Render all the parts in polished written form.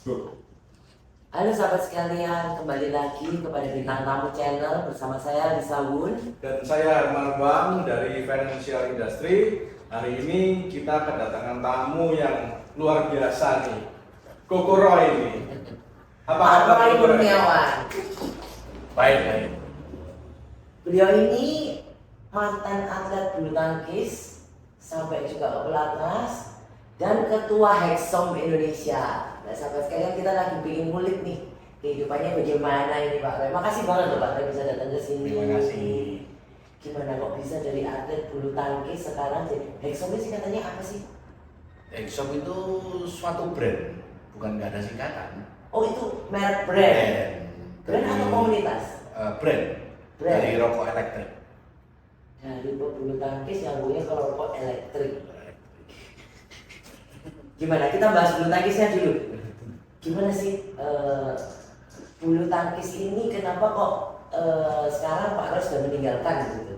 Halo sahabat sekalian, kembali lagi kepada Bintang Tamu Channel bersama saya Lisa Wun. Dan saya Arman Bang dari Financial Industry. Hari ini kita kedatangan tamu yang luar biasa nih, Koko Roy ini. Apa Pak kabar Roy Koko Roy? Kurniawan. Baik. Beliau ini mantan atlet bulu tangkis sampai juga ke pelatnas dan ketua Hexom Indonesia. Nah sahabat sekalian, kita lagi bikin ngulik nih kehidupannya bagaimana ini Pak Roy. Makasih banget loh Pak Roy bisa datang ke sini. Terima kasih. Gimana kok bisa dari atlet bulu tangkis sekarang jadi Hexom ini singkatannya apa sih? Hexom itu suatu brand, bukan nggak ada singkatan. Oh itu merek brand. Brand atau komunitas? Brand. Brand. Dari rokok elektrik. Dari bulu tangkis yang punya ke rokok elektrik. Gimana? Kita bahas bulu tangkisnya dulu. Gimana sih bulu tangkis ini kenapa kok sekarang Pak Roy sudah meninggalkan gitu?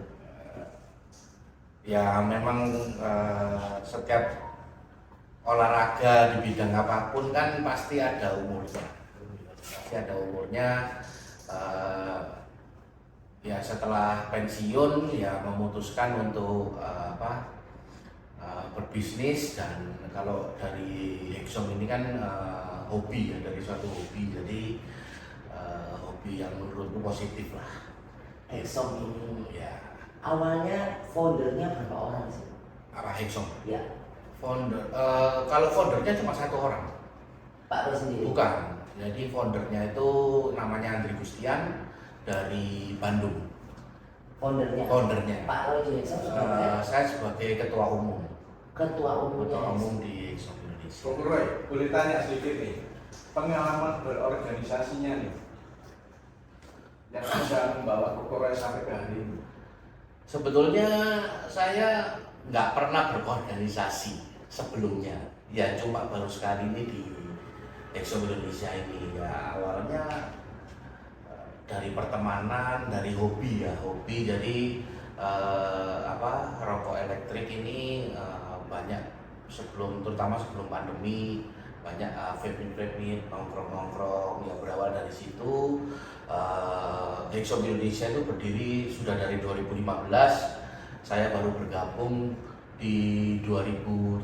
Ya memang setiap olahraga di bidang apapun kan pasti ada umurnya. Pasti ada umurnya. Ya setelah pensiun ya memutuskan untuk berbisnis, dan kalau dari Hexom ini kan hobi ya, dari suatu hobi, jadi hobi yang menurutku positif lah. Hexom ini Ya, awalnya foundernya berapa orang sih? apa Hexom? Ya, Founder, kalau foundernya cuma satu orang, Pak Roy sendiri. bukan. Jadi foundernya itu namanya Andri Gustian dari Bandung. Foundernya. Foundernya. Pak Roy di Hexom sebagai Saya sebagai ketua umum. ketua umumnya. Ketua umum di Hexom Indonesia. Koko Roy, boleh tanya sedikit nih, pengalaman berorganisasinya nih yang bisa membawa Koko Roy sampai ke hari ini. Sebetulnya saya nggak pernah berorganisasi sebelumnya, ya cuma baru sekali ini di Hexom Indonesia ini. Ya awalnya dari pertemanan, dari hobi ya, hobi. Jadi rokok elektrik ini banyak terutama sebelum pandemi, banyak vape nongkrong ya, berawal dari situ. Hexom Indonesia itu berdiri sudah dari 2015, saya baru bergabung di 2017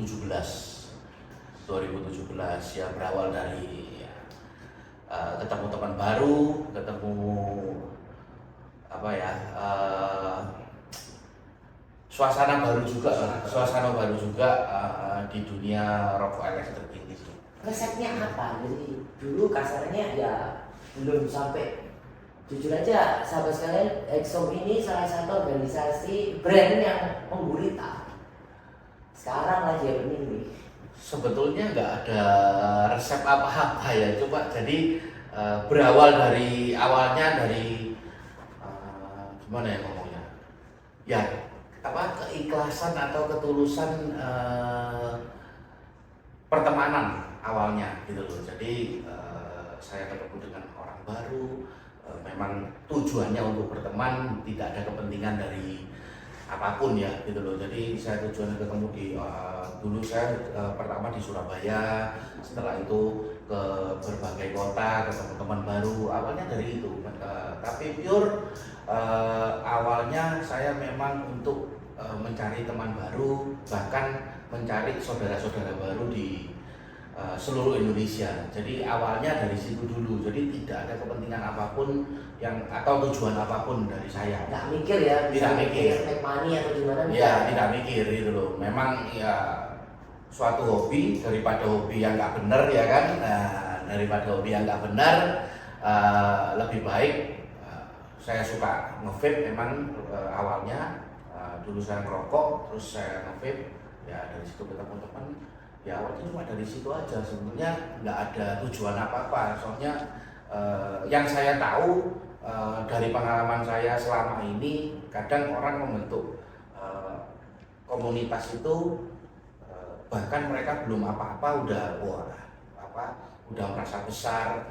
ya, berawal dari ketemu teman baru, ketemu suasana baru juga di dunia rokok elektrik ini. Resepnya apa? Jadi dulu kasarnya ya belum sampai, jujur aja sahabat sekalian, Hexom ini salah satu organisasi brand yang menggurita. Sekarang lagi apa nih? Sebetulnya nggak ada resep apa-apa ya, coba jadi berawal dari awalnya dari gimana ya ngomongnya ya, keikhlasan atau ketulusan pertemanan awalnya gitu loh. Jadi saya ketemu dengan orang baru, memang tujuannya untuk berteman, tidak ada kepentingan dari apapun ya gitu loh. Jadi saya tujuannya ketemu di dulu saya pertama di Surabaya, setelah itu ke berbagai kota, ketemu teman baru, awalnya dari itu. Tapi pure awalnya saya memang untuk mencari teman baru, bahkan mencari saudara-saudara baru di seluruh Indonesia. Jadi awalnya dari situ dulu. Jadi tidak ada kepentingan apapun atau tujuan apapun dari saya. Nggak mikir ya, Tidak mikir. make money atau gimana? Ya tidak mikir gitu loh. Memang ya suatu hobi, daripada hobi yang nggak benar ya kan. Nah, daripada hobi yang nggak benar, lebih baik saya suka nge-vape memang awalnya. Dulu saya ngerokok, terus saya nge-vape, ya dari situ ketemu teman. Ya awalnya cuma dari situ aja, sebenarnya nggak ada tujuan apa-apa. Soalnya yang saya tahu dari pengalaman saya selama ini, kadang orang membentuk komunitas itu bahkan mereka belum apa-apa udah merasa besar,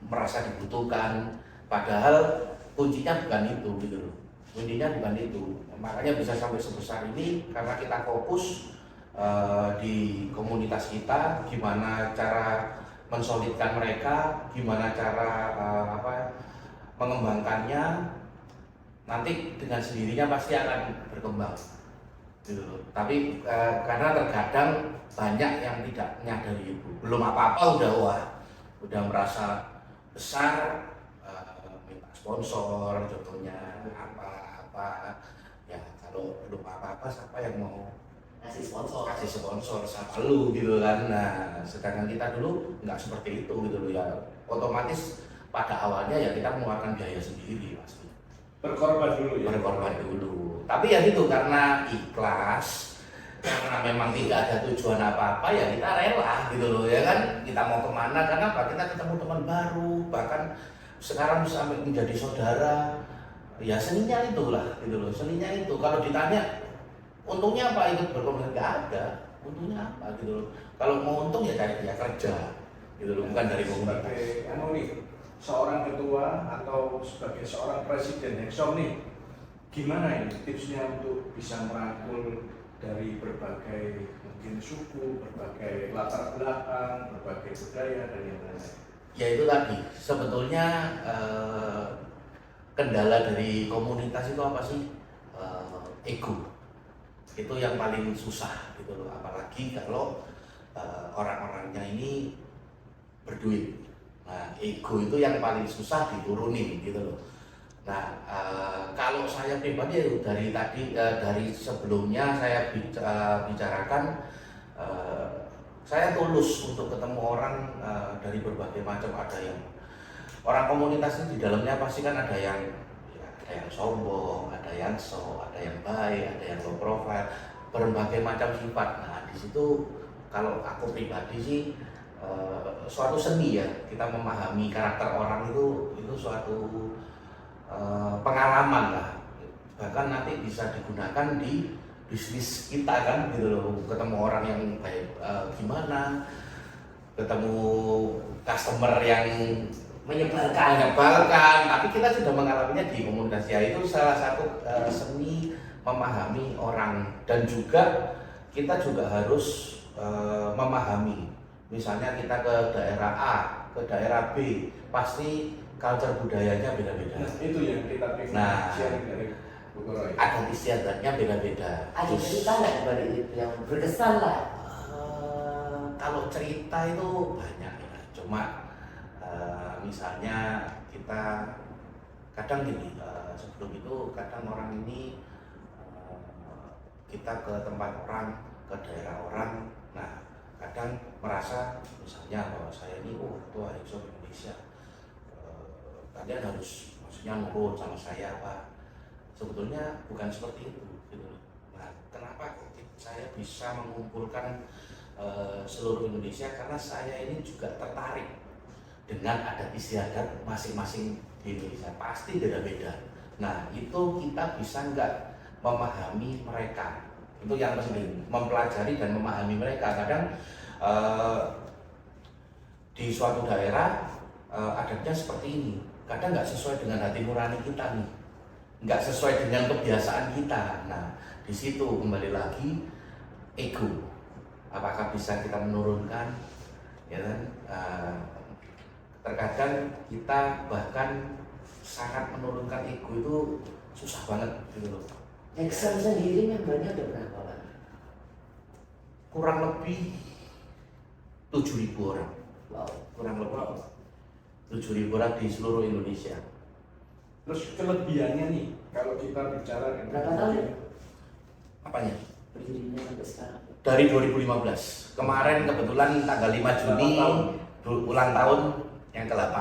merasa dibutuhkan, padahal kuncinya bukan itu gitu loh. Kuncinya bukan itu. Makanya bisa sampai sebesar ini karena kita fokus di komunitas kita, gimana cara mensolidkan mereka, gimana cara mengembangkannya, nanti dengan sendirinya pasti akan berkembang gitu loh. Tapi karena terkadang banyak yang tidak menyadari itu, belum apa-apa udah merasa besar, minta sponsor contohnya apa ya, kalau belum apa-apa siapa yang mau kasih sponsor. kasih sponsor, siapa lu gitu kan. Nah sedangkan kita dulu nggak seperti itu gitu loh ya, otomatis pada awalnya ya kita mengeluarkan biaya sendiri pasti, Berkorban dulu ya. berkorban dulu. Tapi ya gitu, karena ikhlas, karena memang tidak ada tujuan apa-apa ya kita rela gitu loh ya kan. Kita mau kemana, karena apa, kita ketemu teman baru, bahkan sekarang sampai menjadi saudara. Ya seninya itulah gitu loh, seninya itu. Kalau ditanya untungnya apa ikut berkomunitas, nggak ada untungnya apa gitu loh. Kalau mau untung ya cari dia kerja gitu loh, bukan dari komunitas. Sebagai nih, seorang ketua atau sebagai seorang presiden Hexom nih, gimana ini tipsnya untuk bisa merangkul dari berbagai mungkin suku, berbagai latar belakang, berbagai budaya dan yang lain-lain? Ya itu tadi, sebetulnya kendala dari komunitas itu apa sih? Ego. Itu yang paling susah gitu loh, apalagi kalau orang-orangnya ini berduit. Nah, ego itu yang paling susah diturunin gitu loh. Nah, kalau saya pribadi dari tadi, dari sebelumnya saya bicarakan, saya tulus untuk ketemu orang dari berbagai macam. Ada yang orang komunitas ini di dalamnya pasti kan ada yang sombong, ada yang sok, ada yang baik, ada yang low profile, berbagai macam sifat. Nah, di situ kalau aku pribadi sih suatu seni ya, kita memahami karakter orang itu suatu pengalaman lah, bahkan nanti bisa digunakan di bisnis kita kan gitu loh. Ketemu orang yang baik gimana, ketemu customer yang menyebalkan, tapi kita sudah mengalaminya di komunitas. Ya itu salah satu seni memahami orang, dan juga kita juga harus memahami, misalnya kita ke daerah A, ke daerah B, pasti culture budayanya beda-beda. Nah, itu yang kita pengen sharing dari Bu Roy. Adat istiadatnya beda-beda. Ada cerita nggak dibalik itu yang berkesan lah? Kalau cerita itu banyak ya, cuma misalnya kita kadang gini, sebelum itu kadang orang ini kita ke tempat orang, ke daerah orang, nah kadang merasa misalnya bahwa saya ini ketua Hexom Indonesia, kalian harus maksudnya nurut sama saya apa. Sebetulnya bukan seperti itu gitu. Nah, kenapa saya bisa mengumpulkan seluruh Indonesia, karena saya ini juga tertarik dengan adat istiadat masing-masing di Indonesia, pasti beda-beda. Nah itu kita bisa nggak memahami mereka, itu yang penting, mempelajari dan memahami mereka. Kadang di suatu daerah adatnya seperti ini, kadang nggak sesuai dengan hati nurani kita nih, nggak sesuai dengan kebiasaan kita. Nah di situ kembali lagi ego, apakah bisa kita menurunkan, ya kan? Terkadang kita bahkan sangat menurunkan ego itu susah banget gitu loh. Hexom sendiri membernya ada berapa Pak? Kurang lebih 7.000 orang. Wow. Kurang lebih 7.000 orang di seluruh Indonesia. Terus kelebihannya nih, kalau kita bicara Berapa tahun? Apanya? Berdirinya sampai sekarang. Dari 2015. Kemarin kebetulan tanggal 5 Juni ulang tahun yang ke-8.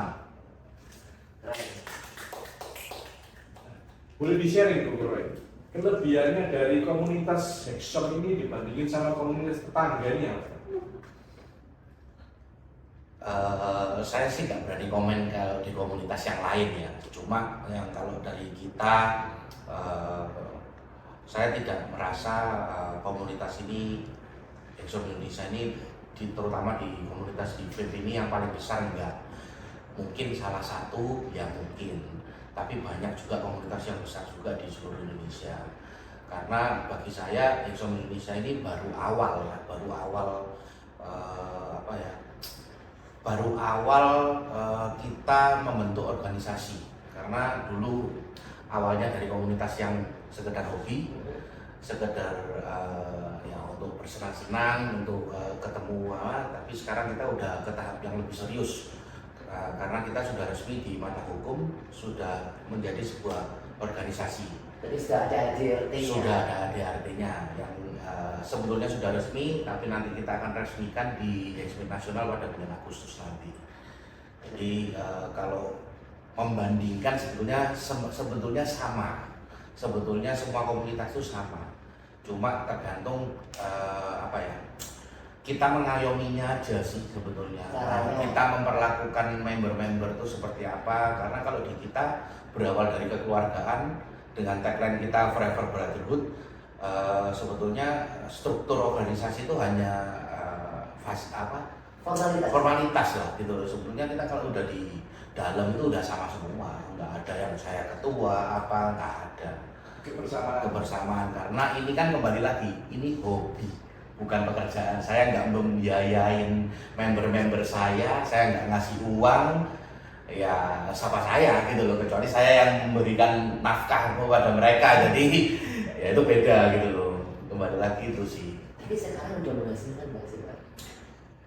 Boleh di-sharing Bu Roy, kelebihannya dari komunitas Hexom ini dibandingin sama komunitas tetangganya? Saya sih nggak berani komen kalau di komunitas yang lain ya. Cuma yang kalau dari kita, saya tidak merasa komunitas ini, Hexom Indonesia ini, terutama di komunitas di FIP ini yang paling besar enggak. Mungkin salah satu ya mungkin, tapi banyak juga komunitas yang besar juga di seluruh Indonesia. Karena bagi saya Hexom Indonesia ini baru awal ya, baru awal kita membentuk organisasi, karena dulu awalnya dari komunitas yang sekedar hobi, sekedar ya untuk bersenang-senang, untuk ketemu, tapi sekarang kita udah ke tahap yang lebih serius, karena kita sudah resmi di mata hukum, sudah menjadi sebuah organisasi. Jadi sudah ada ADRT-nya. Sudah ada ADRT-nya yang sebetulnya sudah resmi, tapi nanti kita akan resmikan di Hexmeet Nasional pada bulan Agustus nanti. Jadi kalau membandingkan sebetulnya sama, sebetulnya semua komunitas itu sama, cuma tergantung apa ya, kita mengayominya aja sih sebetulnya. Kita memperlakukan member-member itu seperti apa, karena kalau di kita berawal dari kekeluargaan dengan tagline kita Forever Brotherhood, sebetulnya struktur organisasi itu hanya formalitas lah gitu loh. Sebetulnya kita kalau udah di dalam itu udah sama semua, nggak ada yang saya ketua apa, nggak ada. Kebersamaan, karena ini kan kembali lagi, ini hobi, bukan pekerjaan. Saya nggak membiayain member-member saya nggak ngasih uang, ya siapa saya gitu loh, kecuali saya yang memberikan nafkah kepada mereka. Jadi ya itu beda gitu loh, kembali lagi itu sih. Tapi sekarang udah menghasilkan nggak sih Pak?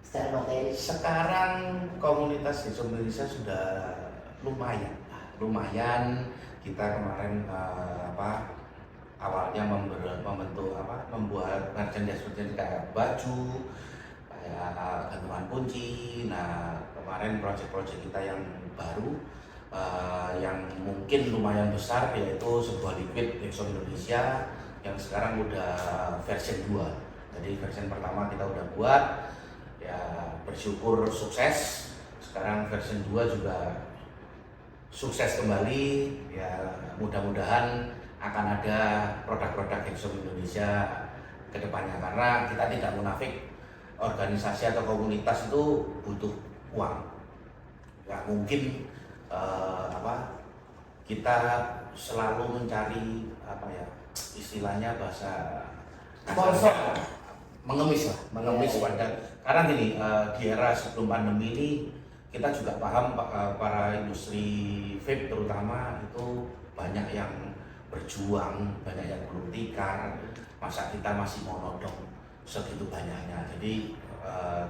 Secara materi? Sekarang komunitas Hexom Indonesia sudah lumayan. Kita kemarin awalnya membuat merchandise kayak baju, kayak gantungan kunci. Nah, kemarin project-project kita yang baru yang mungkin lumayan besar, yaitu sebuah liquid Hexom Indonesia yang sekarang udah version 2. Jadi version pertama kita udah buat, ya bersyukur sukses. Sekarang version 2 juga sukses kembali, ya mudah-mudahan akan ada produk-produk Hexom Indonesia ke depannya, karena kita tidak munafik, organisasi atau komunitas itu butuh uang. Nggak mungkin kita selalu mencari istilahnya bahasa sponsor, mengemis pada, karena gini, di era sebelum pandemi ini kita juga paham para industri vape terutama itu banyak yang berjuang, banyak yang gulung tikar, masa kita masih mau nodong segitu banyaknya. Jadi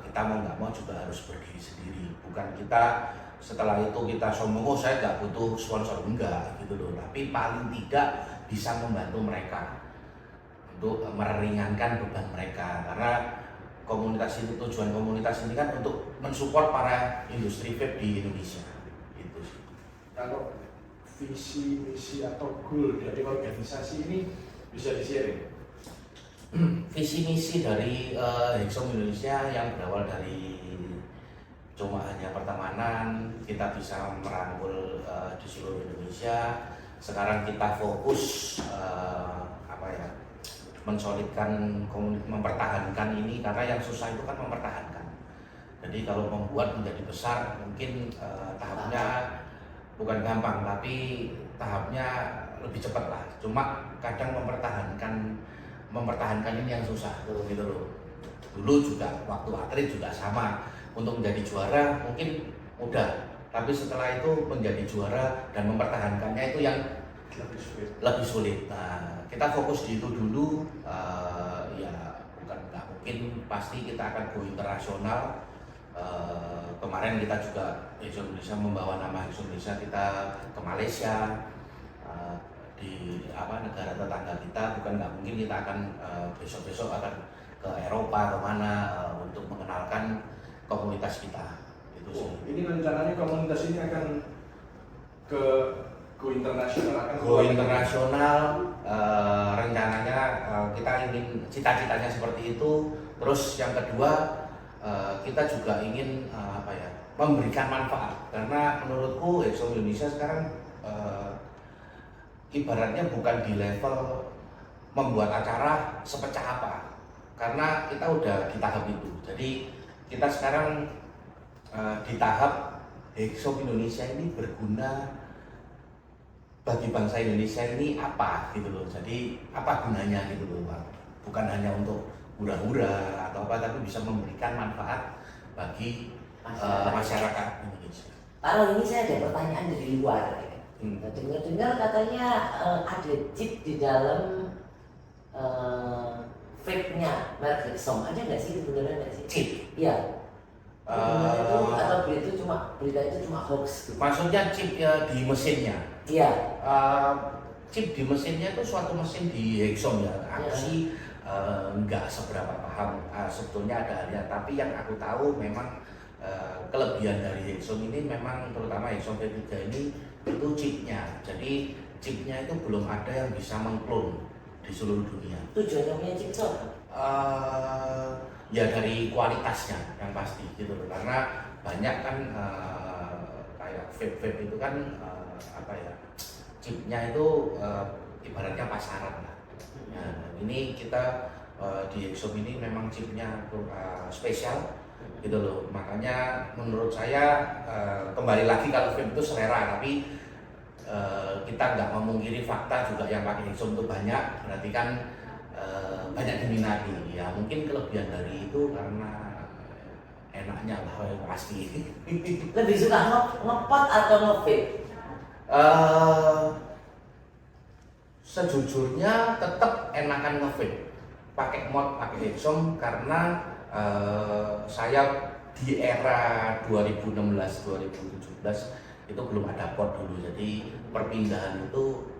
kita mau nggak mau juga harus berdiri sendiri, bukan kita setelah itu kita sombong, oh saya nggak butuh sponsor, enggak gitu loh, tapi paling tidak bisa membantu mereka untuk meringankan beban mereka, karena komunitas ini, tujuan komunitas ini kan untuk mensupport para industri vape di Indonesia. Itu sih. Kalau visi, misi atau goal dari organisasi ini bisa di-sharing? Visi misi dari Hexom Indonesia yang berawal dari cuma hanya pertemanan, kita bisa merangkul di seluruh Indonesia. Sekarang kita fokus mensolidkan, mempertahankan ini, karena yang susah itu kan mempertahankan. Jadi kalau membuat menjadi besar mungkin tahapnya bukan gampang, tapi tahapnya lebih cepat lah. Cuma kadang mempertahankan ini yang susah gitu loh. Dulu juga waktu atlet juga sama, untuk menjadi juara mungkin mudah, tapi setelah itu menjadi juara dan mempertahankannya itu yang lebih sulit. Nah, kita fokus di itu dulu, ya bukan nggak mungkin, pasti kita akan go internasional. Kemarin kita juga Hexom Indonesia membawa nama Hexom Indonesia kita ke Malaysia, di negara tetangga kita. Bukan nggak mungkin kita akan besok-besok akan ke Eropa kemana untuk mengenalkan komunitas kita. Itu sih. Ini rencananya komunitas ini akan go internasional, rencananya kita ingin, cita-citanya seperti itu. Terus yang kedua, kita juga ingin memberikan manfaat, karena menurutku Hexom Indonesia sekarang ibaratnya bukan di level membuat acara sepecah apa, karena kita udah di tahap itu. Jadi kita sekarang di tahap Hexom Indonesia ini berguna bagi bangsa Indonesia ini apa gitu loh. Jadi apa gunanya gitu loh Bang. Bukan hanya untuk hura-hura atau apa, tapi bisa memberikan manfaat bagi masyarakat Indonesia. Pak Roy, ini saya ada pertanyaan dari luar. Dengar-dengar katanya ada chip di dalam vape-nya merek Hexom. Ada nggak sih, beneran nggak sih? Chip. Iya. Atau berita itu cuma hoax gitu. Maksudnya chip di mesinnya. Iya. Chip di mesinnya itu suatu mesin di Hexom ya. Aku sih nggak seberapa paham sebetulnya ada halnya. Tapi yang aku tahu memang kelebihan dari Hexom ini memang terutama Hexom V3 ini itu chipnya. Jadi chipnya itu belum ada yang bisa mengklon di seluruh dunia. Tujuannya punya chip itu apa? Ya dari kualitasnya yang pasti gitu loh. Karena banyak kan kayak vape itu kan apa ya, chipnya itu ibaratnya pasaran lah. Nah, ini kita di Hexom ini memang chipnya spesial gitu loh. Makanya menurut saya kembali lagi kalau vape itu selera, tapi kita nggak memungkiri fakta juga yang pakai Hexom itu banyak, berarti kan banyak diminati. Ya mungkin kelebihan dari itu karena enaknya lah yang pasti. Lebih suka ngepot atau nge-vape? Sejujurnya tetap enakan nge-vape pakai mod, pakai Hexom karena saya di era 2016-2017 itu belum ada pot dulu, jadi perpindahan itu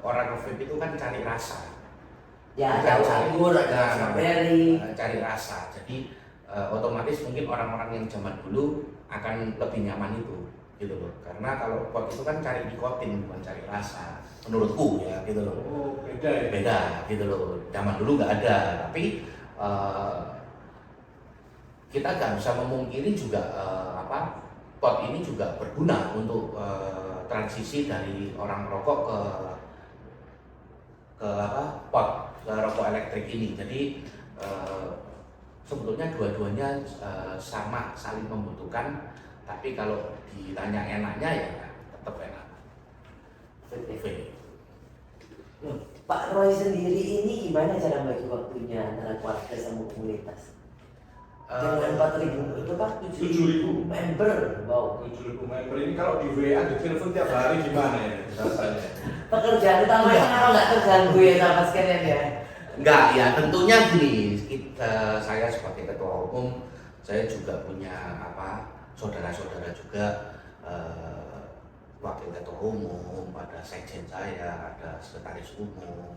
orang nge-vape itu kan cari rasa. Ya, ada anggur, ada strawberry. Cari rasa. Jadi otomatis mungkin orang-orang yang zaman dulu akan lebih nyaman itu, gitu loh. Karena kalau pot itu kan cari nikotin bukan cari rasa, menurutku ya, gitu loh. Oh, beda ya? Beda, gitu loh. Zaman dulu nggak ada, tapi kita nggak bisa memungkiri juga pot ini juga berguna untuk transisi dari orang rokok ke pot, ke rokok elektrik ini. Jadi sebetulnya dua-duanya sama, saling membutuhkan. Tapi kalau ditanya enaknya ya tetap enak. Vape. Pak Roy sendiri ini gimana cara bagi waktunya antara keluarga sama komunitas? Dengan 4.000 itu Pak 7.000 member, wow. 7.000 member ini kalau di WA di telepon tiap hari gimana ya rasanya? Pekerjaan utamanya kalau nggak terganggu ya sama sekalian ya? Enggak, ya tentunya gini, saya sebagai ketua umum, saya juga punya saudara-saudara juga, wakil ketua umum, ada sekjen saya, ada sekretaris umum,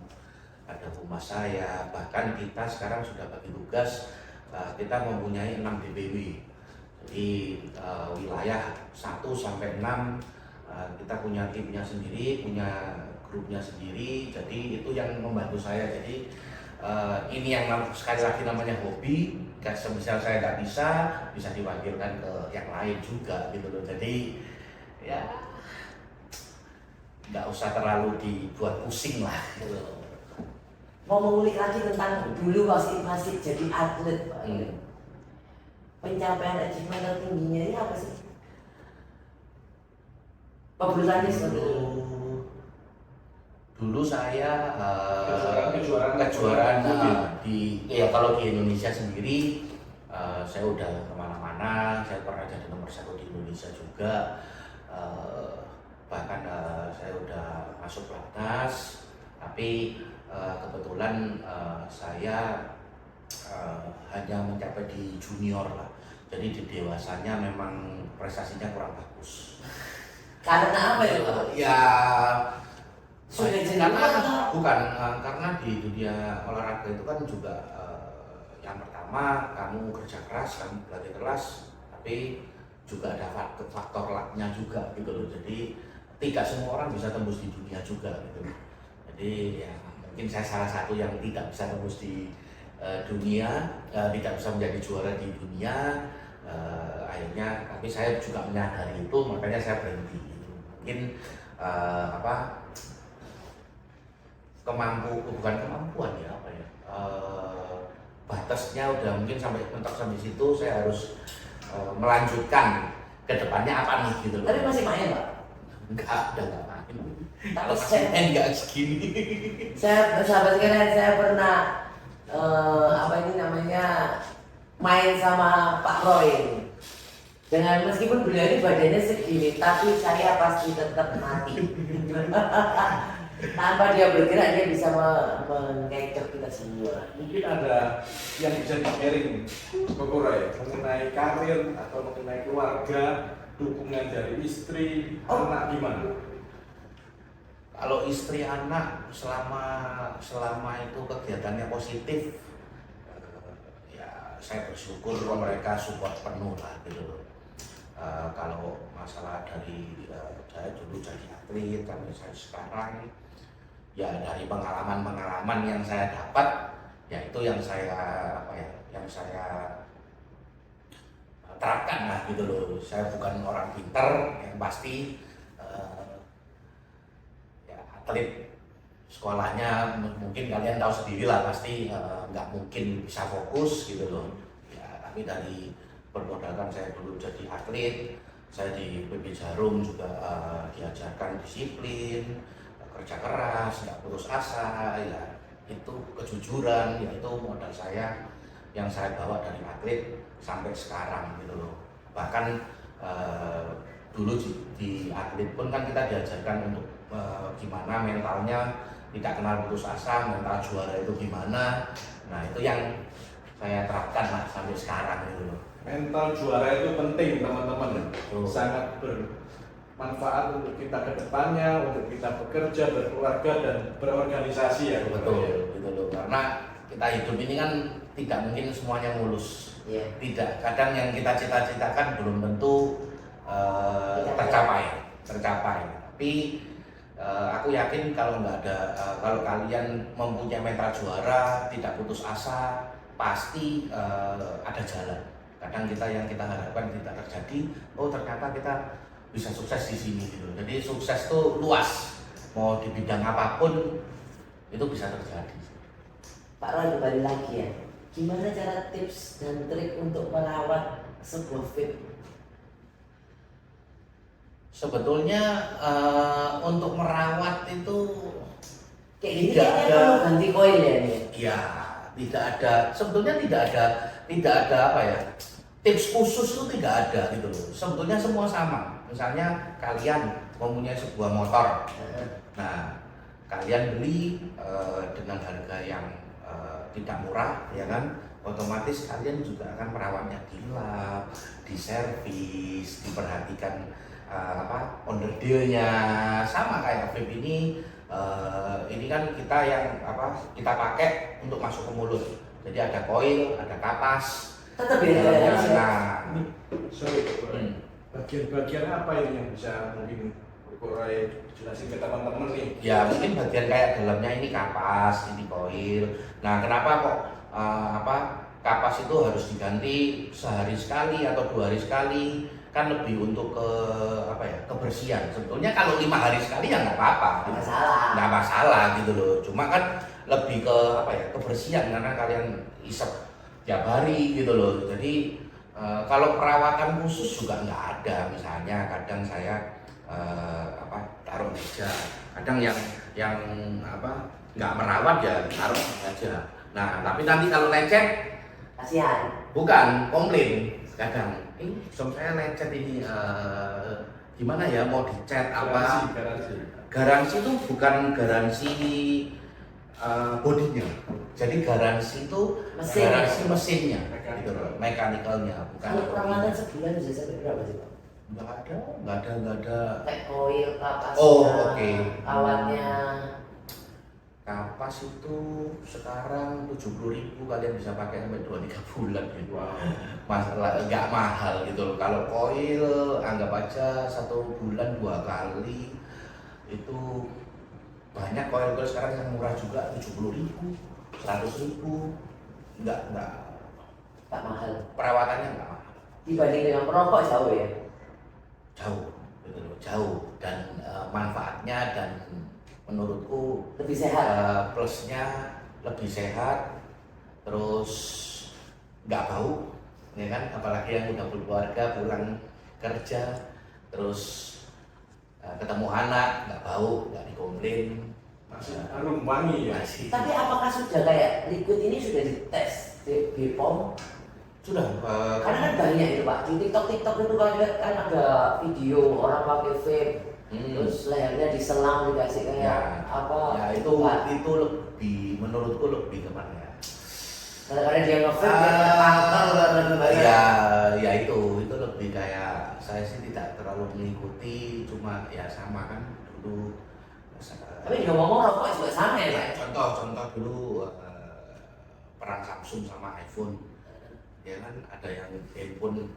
ada humas saya, bahkan kita sekarang sudah bagi tugas, kita mempunyai 6 DPW. Jadi wilayah 1 sampai 6 kita punya timnya sendiri, punya grupnya sendiri. Jadi itu yang membantu saya. Jadi ini yang sekali lagi namanya hobi. Misal saya nggak bisa diwakilkan ke yang lain juga gitu loh. Jadi ya nggak usah terlalu dibuat pusing lah gitu. Mau mengulik lagi tentang dulu masih jadi atlet Pak. Pencapaian achievement tertingginya ini apa sih? Pebulu tangkis dulu saya kejuaraan kalau di Indonesia sendiri saya udah kemana-mana. Saya pernah jadi nomor 1 di Indonesia juga, bahkan saya udah masuk pelatnas. Tapi kebetulan saya hanya mencapai di junior lah. Jadi di dewasanya memang prestasinya kurang bagus. karena apa ya Pak? Ya Sudah jadi karena di dunia olahraga itu kan juga yang pertama kamu kerja keras, kamu berlatih keras, tapi juga ada faktor lucknya juga gitu loh. Jadi tidak semua orang bisa tembus di dunia juga gitu. Jadi ya mungkin saya salah satu yang tidak bisa tembus di dunia, tidak bisa menjadi juara di dunia. Akhirnya, tapi saya juga menyadari itu, makanya saya berhenti. Mungkin bukan kemampuan ya, batasnya udah mungkin sampai mentok sampai situ. Saya harus melanjutkan ke depannya apa nih gitu loh. Tapi masih main Pak? Enggak, udah enggak main. Tapi Kalau masih main enggak segini. Saya sahabat sekalian, saya pernah main sama Pak Roy. Dengan meskipun beliau ini badannya segini, tapi saya pasti tetap mati. Tanpa dia bergerak, dia bisa mengecek kita semua. Mungkin ada yang bisa di-sharing Koko Rai mengenai karir atau mengenai keluarga, dukungan dari istri, anak gimana? Kalau istri anak selama itu kegiatannya positif, ya saya bersyukur mereka support penuh lah gitu loh. Kalau masalah dari saya dulu jadi atlet sampai saya sekarang, ya dari pengalaman yang saya dapat, ya itu yang saya terapkan lah gitu loh. Saya bukan orang pintar yang pasti, ya atlet sekolahnya mungkin kalian tahu sendiri lah, pasti nggak mungkin bisa fokus gitu loh. Ya tapi dari permodalkan saya dulu jadi atlet, saya di PB Jarum juga diajarkan disiplin, kerja keras, nggak putus asa, ya itu kejujuran, ya itu modal saya yang saya bawa dari atlet sampai sekarang gitu loh. Bahkan dulu di atlet pun kan kita diajarkan untuk gimana mentalnya tidak kenal putus asa, mental juara itu gimana. Nah itu yang saya terapkan lah sampai sekarang gitu loh. Mental juara itu penting teman-teman, sangat bermanfaat untuk kita ke depannya, untuk kita bekerja, berkeluarga dan berorganisasi ya. Betul, gitu loh. Karena kita hidup ini kan tidak mungkin semuanya mulus. Iya. Tidak, kadang yang kita cita-citakan belum tentu tercapai. Tapi aku yakin kalau kalau kalian mempunyai mental juara, tidak putus asa, pasti ada jalan. Kadang yang kita harapkan tidak terjadi, oh ternyata kita bisa sukses di sini gitu. Jadi sukses itu luas, mau di bidang apapun itu bisa terjadi. Pak Roy, kembali lagi ya. Gimana cara tips dan trik untuk merawat sebuah vape? Sebetulnya untuk merawat itu Kayak gini tidak kayaknya ada. perlu ganti koil ya nih. Ya, tidak ada. Sebetulnya tidak ada apa ya? Tips khusus itu tidak ada gitu loh. Sebetulnya semua sama. Misalnya kalian mempunyai sebuah motor. Nah, kalian beli dengan harga yang tidak murah, ya kan? Otomatis kalian juga akan merawatnya di lap, diservis, diperhatikan onderdilnya. Sama kayak vape ini kan kita kita pakai untuk masuk ke mulut. Jadi ada koil, ada kapas. Tetap beda. Nah, Sorry, bagian-bagian apa ini yang bisa mungkin Koko Rai jelasin ke teman-teman nih? ya mungkin bagian kayak dalamnya ini kapas, ini koil. Nah, kenapa kok kapas itu harus diganti sehari sekali atau 2 hari sekali? Kan lebih untuk kebersihan. Sebetulnya kalau 5 hari sekali ya nggak apa-apa, nggak masalah gitu loh. Cuma kan lebih ke kebersihan, karena kalian isep tiap hari gitu loh. Jadi kalau perawatan khusus juga nggak ada. Misalnya kadang saya taruh meja, kadang yang nggak merawat ya taruh aja. Nah tapi nanti kalau lecet, Kasihan. bukan komplain, kadang saya lecet ini gimana ya, mau dicat apa? Garansi itu bukan garansi bodinya, jadi garansi itu garansi mesinnya, gitu loh, mekanikalnya, bukan. Kalau perawatan sebulan bisa sampai berapa sih Pak? Nggak ada. Kayak koil, kapasnya, Oh, oke. awalnya. Kapas itu sekarang 70.000 kalian bisa pakai sampai 2-3 bulan gitu. Wow. Masalah nggak mahal gitu loh. Kalau koil anggap aja 1 bulan 2 kali, itu banyak koil sekarang yang murah juga, 70.000, 100.000. Nggak Tak mahal. perawatannya nggak mahal. Dibanding dengan perokok jauh ya. Jauh gitu loh, jauh, dan manfaatnya dan menurutku Lebih sehat. plusnya lebih sehat, terus nggak bau, ya kan? Apalagi yang udah berkeluarga, pulang kerja, terus ketemu anak nggak bau, nggak dikomplain, Masih harum wangi ya. masih. Tapi apakah sudah kayak liquid ini sudah dites di BPOM Sudah. Karena kan banyak itu Pak, di TikTok itu kan ada video orang pakai vape, terus lehernya diselang dikasih kayak Ya, apa? ya itu Pak. itu lebih, menurutku lebih kemana ya? Karena dia nge-vape dia kena kanker dan Ya, ya itu lebih kayak, saya sih tidak terlalu mengikuti, cuma ya sama kan dulu. Tapi ngomong rokok juga sama ya Pak. Contoh dulu perang Samsung sama iPhone, ya kan ada yang handphone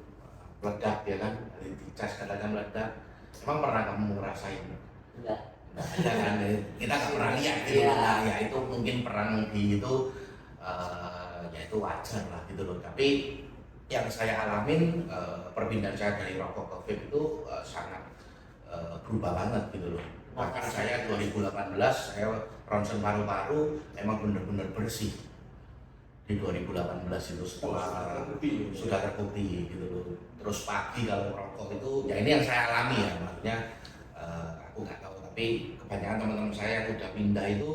meledak, ya kan, dicas kadang meledak. Emang pernah kamu ngerasain? Enggak. Nah, ada kan, kita nggak pernah lihat gitu. Iya. Nah, ya itu mungkin perang di itu ya itu wajar lah gitu loh. Tapi yang saya alamin, perpindahan saya dari rokok ke vape itu sangat berubah banget gitu loh. Bahkan saya 2018 saya ronsen paru-paru emang bener-bener bersih di 2018 itu setelah sudah terbukti gitu loh. Terus pagi kalau rokok itu, ya ini yang saya alami ya, maksudnya aku nggak tahu, tapi kebanyakan teman-teman saya yang udah pindah itu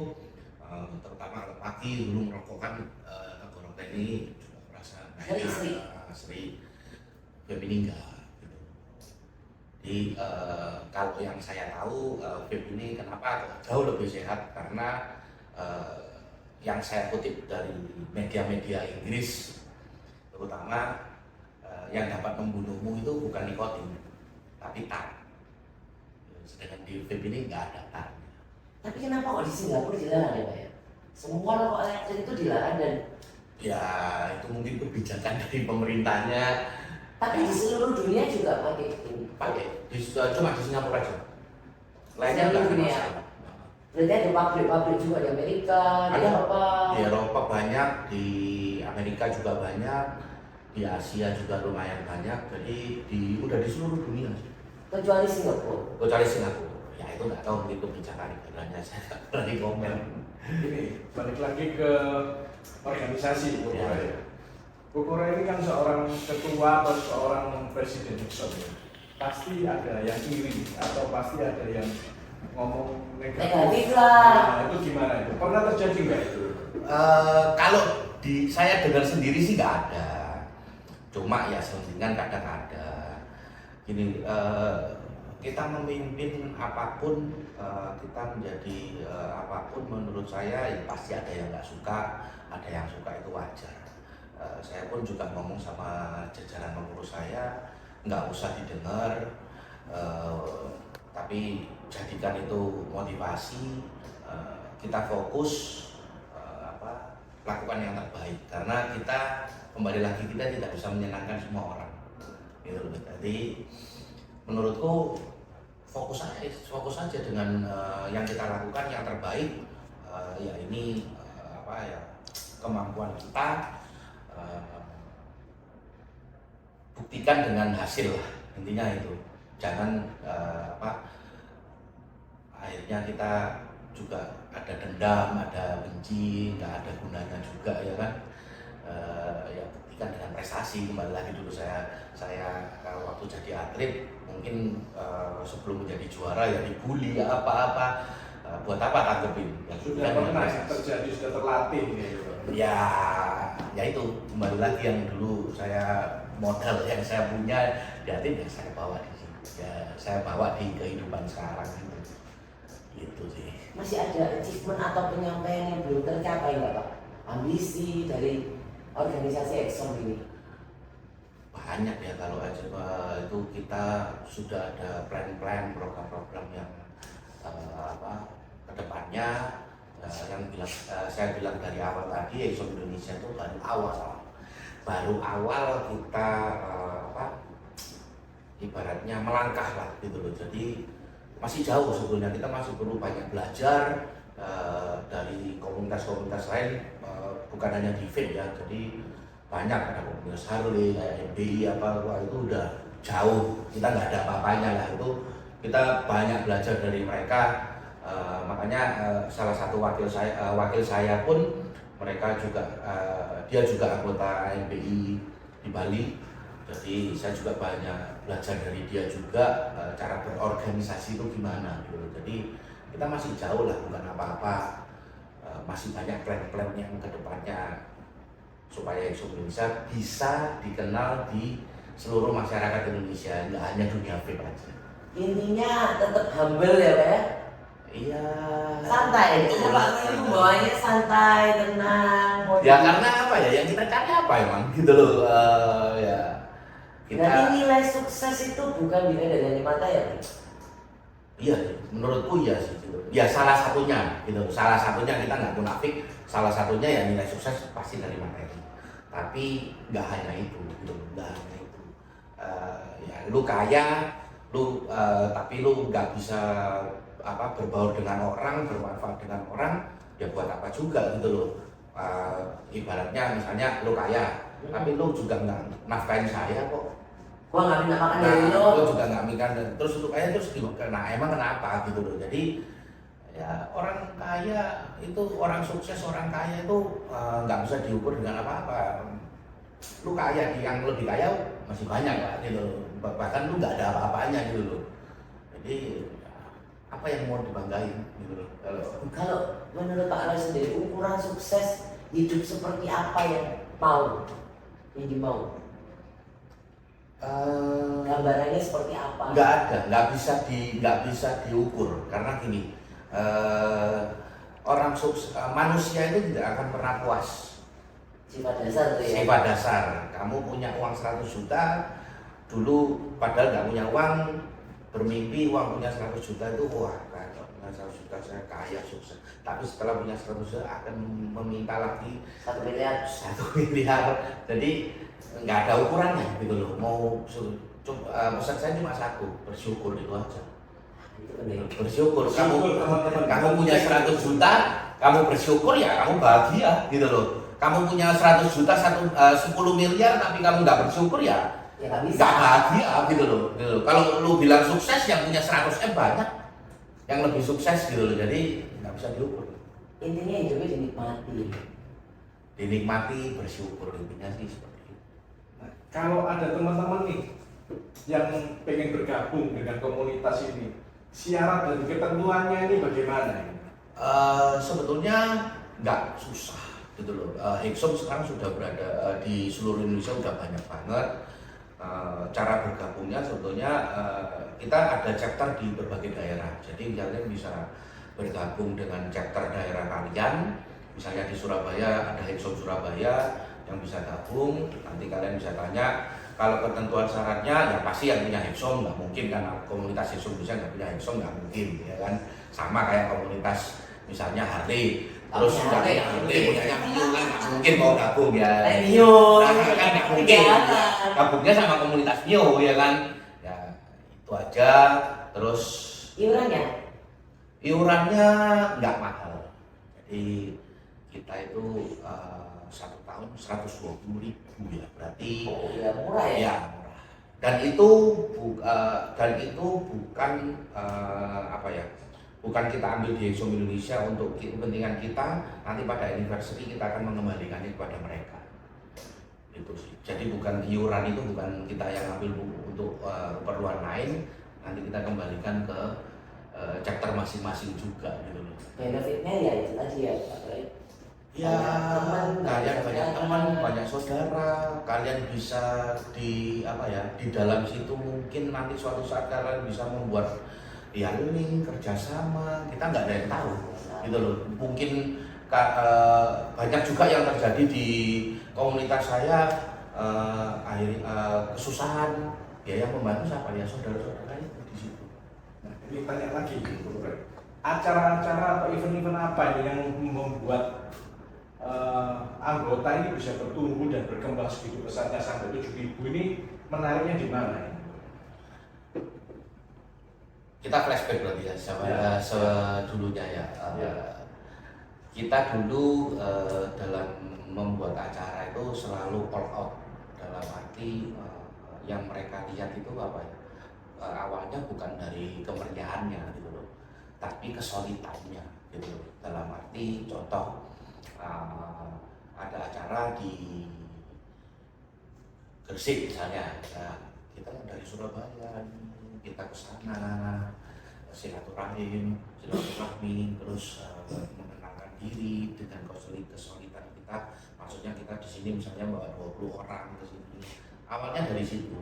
terutama kalau pagi dulu merokok kan tenggorokan ini juga merasa sering vape meninggal gitu. Jadi kalau yang saya tahu vape ini kenapa jauh lebih sehat, karena yang saya kutip dari media-media Inggris terutama, yang dapat membunuhmu itu bukan nikotin tapi tar. Sedangkan di vape ini nggak ada tar. Tapi kenapa kok di Singapura dilarang ya Pak ya? Semua rokok elektrik itu dilarang dan Ya itu mungkin kebijakan dari pemerintahnya. tapi di seluruh dunia juga pakai ini. Pakai cuma di Singapura aja. Lainnya Seluruh nggak ada dunia. masalah. Berarti ada pabrik-pabrik juga di Amerika, di Ada. Eropa. Di Eropa banyak, di Amerika juga banyak, di Asia juga lumayan banyak. Jadi udah di seluruh dunia sih. Kecuali Singapura. Kecuali Singapura. Ya itu nggak tahu mungkin kebijakan negaranya, saya nggak berani komen. Ini balik lagi ke organisasi Bu Ya. Kura ya. Bu Kura ini kan seorang ketua atau seorang presiden Nixon ya. Pasti ada yang iri atau pasti ada yang ngomong Negatif lah. Nah, itu gimana itu? Pernah terjadi nggak itu? Kalau saya dengar sendiri sih nggak ada, cuma ya selingan kadang ada. Gini, kita memimpin apapun, kita menjadi apapun, menurut saya ya pasti ada yang nggak suka, ada yang suka, itu wajar. Saya pun juga ngomong sama jajaran pengurus saya, nggak usah didengar, tapi jadikan itu motivasi, kita fokus lakukan yang terbaik, karena kita kembali lagi kita tidak bisa menyenangkan semua orang gitu. Jadi menurutku fokus aja dengan yang kita lakukan yang terbaik, ya ini kemampuan kita, buktikan dengan hasil lah, intinya itu. Jangan akhirnya kita juga ada dendam, ada benci, nggak ada gunanya juga, ya kan. Ya buktikan dengan prestasi. Kembali lagi dulu saya waktu jadi atlet mungkin sebelum menjadi juara ya dibully ya apa-apa, buat apa tanggepin ya, Sudah pernah terjadi, sudah terlatih gitu. Ya itu kembali lagi yang dulu saya modal yang saya punya di atlet yang saya bawa di sini, ya saya bawa di kehidupan sekarang gitu sih. Masih ada achievement atau penyampaian yang belum tercapai nggak Pak? Ambisi dari organisasi Exxon ini? Banyak ya, kalau aja itu kita sudah ada plan-plan, program-program yang kedepannya, yang saya bilang dari awal tadi, Exxon Indonesia itu baru awal kita ibaratnya melangkah lah gitu loh. Jadi masih jauh sebetulnya, kita masih perlu banyak belajar dari komunitas-komunitas lain, bukan hanya di vape ya. Jadi banyak, ada komunitas Harley, kayak MBI itu udah jauh, kita nggak ada apa-apanya lah. Itu kita banyak belajar dari mereka. Makanya salah satu wakil saya pun mereka juga dia juga anggota MBI di Bali. Jadi saya juga banyak belajar dari dia juga, cara berorganisasi itu gimana gitu. Jadi kita masih jauh lah, bukan apa-apa, masih banyak plan-plan yang kedepannya supaya Exom Indonesia bisa dikenal di seluruh masyarakat Indonesia, nggak hanya dunia vape aja. Intinya tetap humble ya Pak ya? Iya. Santai, kenapa itu bawahnya santai, tenang. Ya karena apa ya, yang kita cari apa emang gitu loh. Ya kita. Berarti nilai sukses itu bukan dilihat dari mata ya? Iya, menurutku iya sih. Gitu. Ya salah satunya, gitu. Salah satunya kita nggak munafik. Salah satunya ya nilai sukses pasti dari materi. Tapi nggak hanya itu, gitu. Nggak hanya itu. Ya lu kaya, tapi lu nggak bisa berbaur dengan orang, bermanfaat dengan orang, ya buat apa juga gitu loh. Ibaratnya misalnya lu kaya, tapi lu juga nggak nafkahin saya kok. Gua nggak minta makan dari lo. Lu juga nggak minta, terus lu kaya terus emang kenapa gitu loh. Jadi ya orang kaya itu, orang sukses, orang kaya itu nggak bisa diukur dengan apa-apa. Lu kaya, yang lebih kaya masih banyak lah gitu, bahkan lu nggak ada apa-apanya gitu loh. Jadi apa yang mau dibanggain gitu loh. Kalau menurut Pak Roy sendiri, ukuran sukses hidup seperti apa yang dimau? Gambarannya seperti apa? Nggak ada, nggak bisa diukur karena gini, orang sukses, manusia itu tidak akan pernah puas. Sifat dasar tuh ya? Sifat dasar, kamu punya uang 100 juta, dulu padahal nggak punya uang, bermimpi uang punya 100 juta itu wah, kalau punya 100 juta saya kaya sukses. Tapi setelah punya 100 juta akan meminta lagi 1 miliar. 1 miliar. Jadi nggak ada ukurannya gitu loh. Pesan saya cuma satu, bersyukur itu aja. Itu penting. Bersyukur. Teman-teman. Kamu punya 100 juta, kamu bersyukur ya kamu bahagia gitu loh. Kamu punya 100 juta 10 miliar tapi kamu nggak bersyukur ya Ya nggak bisa. nggak bahagia gitu loh. Kalau lu bilang sukses, yang punya 100 M banyak yang lebih sukses gitu loh. Jadi nggak bisa diukur. Intinya hidupnya dinikmati. Dinikmati, bersyukur, intinya sih seperti itu. Nah, kalau ada teman-teman nih yang pengen bergabung dengan komunitas ini, syarat dan ketentuannya ini bagaimana? Sebetulnya nggak susah gitu loh. Exom sekarang sudah berada di seluruh Indonesia, udah banyak banget. Cara bergabungnya sebetulnya kita ada chapter di berbagai daerah. Jadi kalian bisa bergabung dengan chapter daerah kalian. Misalnya di Surabaya ada Exom Surabaya yang bisa gabung. Nanti kalian bisa tanya. Kalau ketentuan syaratnya ya pasti yang punya Exom, nggak mungkin kan komunitas Exom bisa nggak punya Exom, nggak mungkin ya kan. Sama kayak komunitas misalnya Harley. Terus sudah punya Mio kan nggak mungkin mau gabung ya. Mio. Kan nggak mungkin. Gabungnya sama komunitas Mio ya kan. Ya itu aja. Terus iurannya nggak mahal. Jadi kita itu 1 tahun 120.000 ya, berarti murah ya. Ya murah. Dan itu bukan bukan kita ambil di Exom Indonesia untuk kepentingan kita, nanti pada anniversary kita akan mengembalikannya kepada mereka. Itu sih. Jadi bukan iuran itu bukan kita yang ambil untuk keperluan lain, nanti kita kembalikan ke chapter masing-masing juga gitu loh. Benefitnya ya itu tadi ya Pak Roy. Ya, kalian banyak teman, banyak saudara, kalian bisa di dalam situ mungkin nanti suatu saat kalian bisa membuat link kerjasama, kita nggak ada yang tahu gitu loh. Mungkin banyak juga yang terjadi di komunitas saya, kesusahan, ya yang membantu siapa ya saudara-saudara itu di situ. Nah, ini tanya lagi, acara-acara atau event-event apa ini yang membuat anggota ini bisa bertumbuh dan berkembang segitu pesatnya sampai 7.000 ini, menariknya di mana? Kita flashback berarti ya, sedulunya ya. Kita dulu dalam membuat acara itu selalu all out, dalam arti yang mereka lihat itu apa ya? Awalnya bukan dari kemeriahannya gitu loh, tapi kesolidannya gitu loh. Dalam arti contoh, ada acara di Gresik misalnya, kita dari Surabaya, kita ke sana silaturahmi, terus mengenalkan diri dengan kesolidan kita. Maksudnya kita di sini sini misalnya bawa 20 orang ke sini. Awalnya dari situ.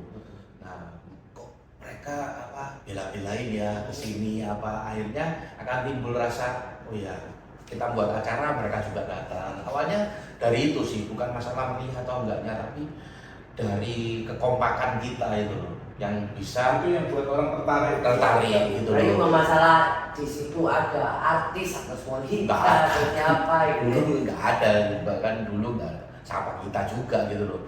Nah, kok mereka bela-belain ya ke sini akhirnya akan timbul rasa oh ya kita buat acara mereka juga datang. Awalnya dari itu sih, bukan masalah melihat atau enggaknya, tapi dari kekompakan kita itu loh, yang bisa Itu yang buat orang tertarik gitu Tapi loh. masalah di situ ada artis atau wanita Nggak ada. atau siapa gitu. Dulu nggak ada, bahkan dulu nggak ada. Siapa kita juga gitu loh.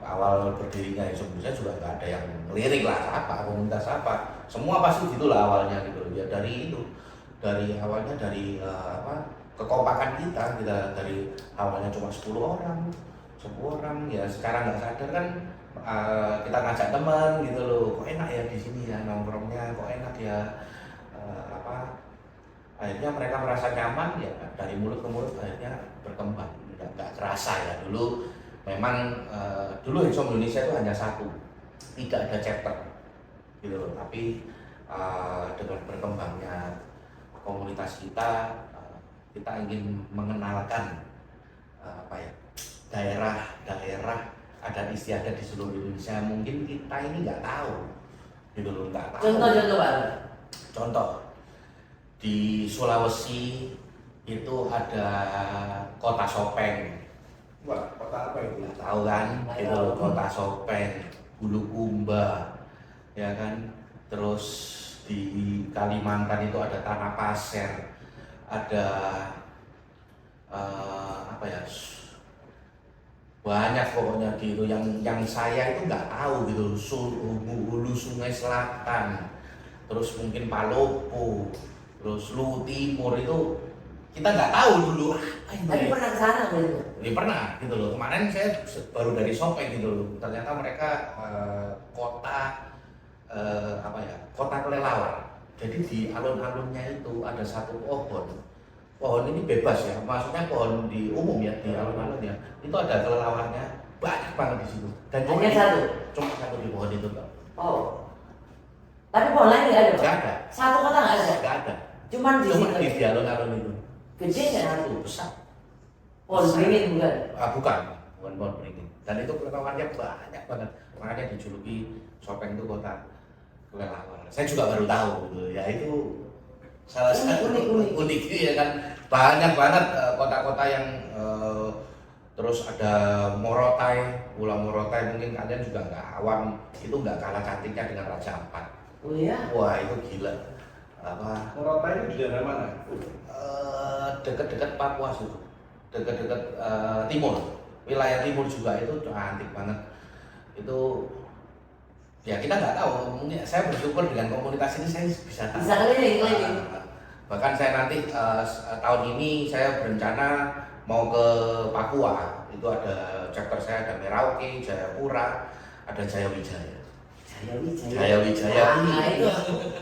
Awal berdirinya Indonesia juga nggak ada yang ngelirik lah siapa, komunitas apa. Semua pasti gitulah awalnya gitu loh. Ya dari itu, dari awalnya dari kekompakan kita dari awalnya cuma 10 orang ya sekarang nggak sadar kan kita ngajak teman gitu loh, kok enak ya di sini ya nongkrongnya, kok enak ya akhirnya mereka merasa nyaman ya dari mulut ke mulut akhirnya berkembang, nggak kerasa ya dulu memang dulu Hexom Indonesia itu hanya satu, tidak ada chapter gitu loh, tapi dengan berkembangnya komunitas kita ingin mengenalkan daerah-daerah adat istiadat di seluruh Indonesia. Mungkin kita ini nggak tahu gitu loh, nggak tahu. Contoh Pak. Contoh di Sulawesi itu ada Kota Sopeng. Wah, kota apa itu? Nggak tahu kan itu loh, Kota Sopeng, Bulukumba ya kan. Terus di Kalimantan itu ada Tanah Pasir, ada banyak pokoknya gitu yang saya itu nggak tahu gitu. Hulu Sungai Selatan, terus mungkin Palopo, terus Lu Timur itu kita nggak tahu dulu apa ini. Tapi pernah ke sana gitu. Ya pernah gitu loh. Kemarin saya baru dari Sopeng gitu loh. Ternyata mereka kota kota kelelawar. Jadi di alun-alunnya itu ada satu pohon. Pohon ini bebas ya, maksudnya pohon di umum ya, di alun-alun ya. Itu ada kelelawarnya banyak banget di situ. Dan Hanya satu. Cuma satu di pohon itu, Pak. Oh. Tapi pohon lain nggak ada, Pak? Nggak ada. Satu kota nggak ada. Nggak ada. Cuman di Cuma situ. di alun-alun itu. Gede nggak? Satu besar. Pohon beringin bukan? Bukan pohon beringin. Dan itu kelelawarnya banyak banget. Makanya dijuluki Sopeng itu kota kelelawar. Saya juga baru tahu gitu. Ya itu salah satu unik ya kan. Banyak banget kota-kota yang terus ada Morotai, Pulau Morotai, mungkin kalian juga nggak awam, itu nggak kalah cantiknya dengan Raja Ampat. Oh iya? Wah itu gila. Morotai itu di daerah mana? Dekat-dekat Papua situ, dekat-dekat timur, wilayah timur juga itu cantik banget. Itu ya kita nggak tahu, mungkin saya bersyukur dengan komunitas ini saya bisa tahu. Bisa keliling. Bahkan saya nanti tahun ini saya berencana mau ke Papua. Itu ada chapter saya, ada Merauke, Jayapura, ada Jayawijaya. Jayawijaya. Nah itu,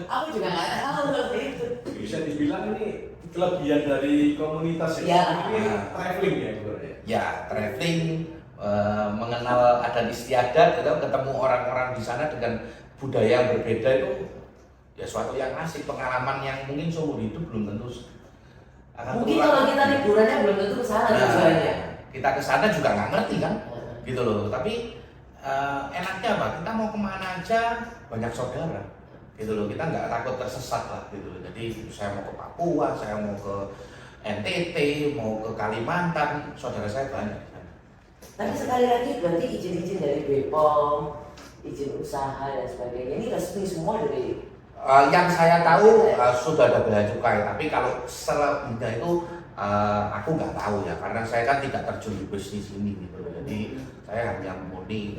aku juga nggak tahu itu. Bisa dibilang ini kelebihan dari komunitas Ya. ini traveling ya Bu. Ya, traveling, mengenal adat istiadat, gitu, ketemu orang-orang di sana dengan budaya yang berbeda itu ya suatu yang asik, pengalaman yang mungkin seumur hidup belum tentu akan Mungkin terulang. kalau kita liburannya belum tentu ke sana tujuannya. Kita ke sana juga nggak ngerti kan, gitu loh. Tapi enaknya apa? Kita mau kemana aja banyak saudara, gitu loh. Kita nggak takut tersesat lah, gitu loh. Jadi saya mau ke Papua, saya mau ke NTT, mau ke Kalimantan, saudara saya banyak di sana. Tapi sekali lagi berarti izin-izin dari BPOM, izin usaha dan sebagainya ini resmi semua dari. Yang saya tahu sudah ada bea cukai, tapi kalau selebihnya itu aku nggak tahu ya, karena saya kan tidak terjun di bisnis ini gitu loh. Jadi saya hanya murni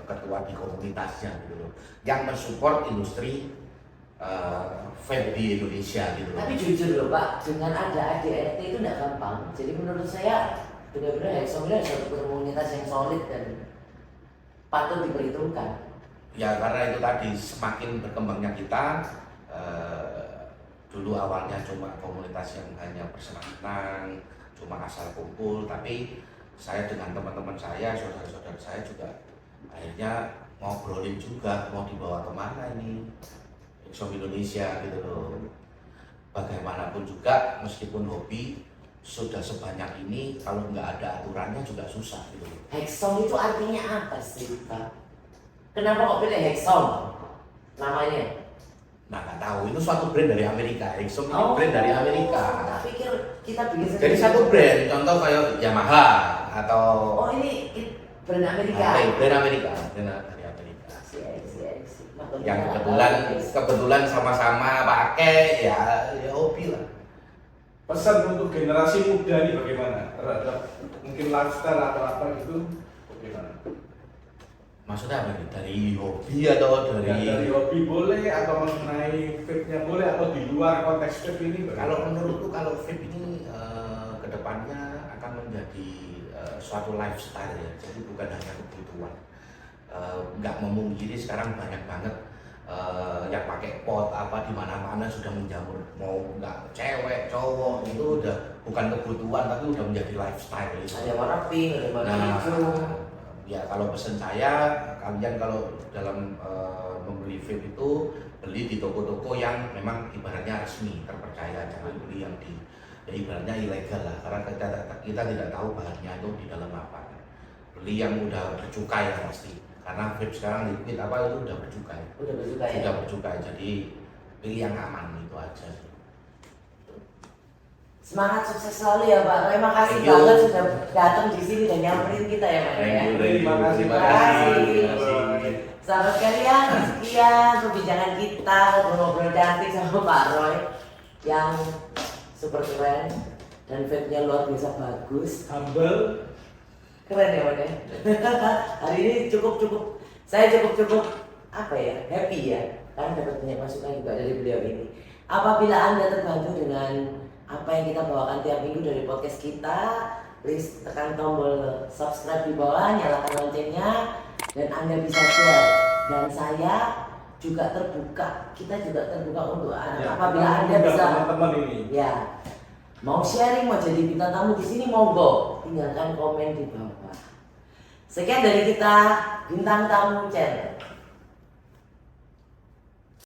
ketua di komunitasnya gitu loh, yang mensupport industri vape di Indonesia gitu loh. Tapi jujur loh Pak, dengan ada ADRT itu tidak gampang. Jadi menurut saya benar-benar Hexom ini adalah suatu komunitas yang solid dan patut diperhitungkan. Ya karena itu tadi semakin berkembangnya kita, dulu awalnya cuma komunitas yang hanya bersenang-senang, cuma asal kumpul, tapi saya dengan teman-teman saya, saudara-saudara saya juga akhirnya ngobrolin juga mau dibawa kemana ini Hexom Indonesia gitu loh. Bagaimanapun juga meskipun hobi, sudah sebanyak ini, kalau nggak ada aturannya juga susah gitu. Hexom itu artinya apa sih, Pak? Kenapa kok pilih Hexom namanya? Nah nggak tahu, itu suatu brand dari Amerika. Hexom ini brand dari Amerika. Tak pikir kita bikin Jadi satu brand, contoh kayak Yamaha atau Oh ini brand Amerika. brand Amerika, brand dari Amerika. Si. Yang kebetulan sama-sama pakai ya hobi lah. Pesan untuk generasi muda ini bagaimana terhadap mungkin lifestyle atau apa gitu bagaimana? Maksudnya apa nih? Dari hobi atau Dari hobi boleh atau mengenai vape-nya boleh atau di luar konteks vape ini bagaimana? Kalau menurutku kalau vape ini kedepannya akan menjadi suatu lifestyle ya, jadi bukan hanya kebutuhan. Nggak memungkiri sekarang banyak banget yang pakai pot apa di mana-mana sudah menjamur, mau nggak cewek cowok itu udah bukan kebutuhan tapi udah menjadi lifestyle itu. Ada warna pink, ada warna hijau. Ya kalau pesan saya, kalian kalau dalam membeli vape itu beli di toko-toko yang memang ibaratnya resmi, terpercaya, jangan beli yang di ya ibaratnya ilegal lah, karena kita tidak tahu bahannya itu di dalam apa. Beli yang udah bercukai ya pasti, karena vape sekarang liquid apa itu udah bercukai. Udah bercukai. Sudah bercukai, jadi pilih yang aman itu aja sih. Semangat sukses selalu ya Pak. Terima kasih Thank you. banget sudah datang di sini dan nyamperin kita ya Pak ya. Terima kasih. Terima kasih. Sahabat sekalian, sekian perbincangan kita ngobrol cantik sama Pak Roy yang super keren dan vape-nya luar biasa bagus. Humble. Keren ya Pak ya. Hari ini saya cukup apa ya, happy ya karena dapat banyak masukan juga dari beliau ini. Apabila Anda terbantu dengan apa yang kita bawakan tiap minggu dari podcast kita, please tekan tombol subscribe di bawah, nyalakan loncengnya, dan Anda bisa share. Dan saya juga terbuka, kita juga terbuka untuk apabila Anda bisa teman-teman ini. ya mau sharing, mau jadi bintang tamu di sini, monggo tinggalkan komen di bawah. Sekian dari kita, bintang tamu channel.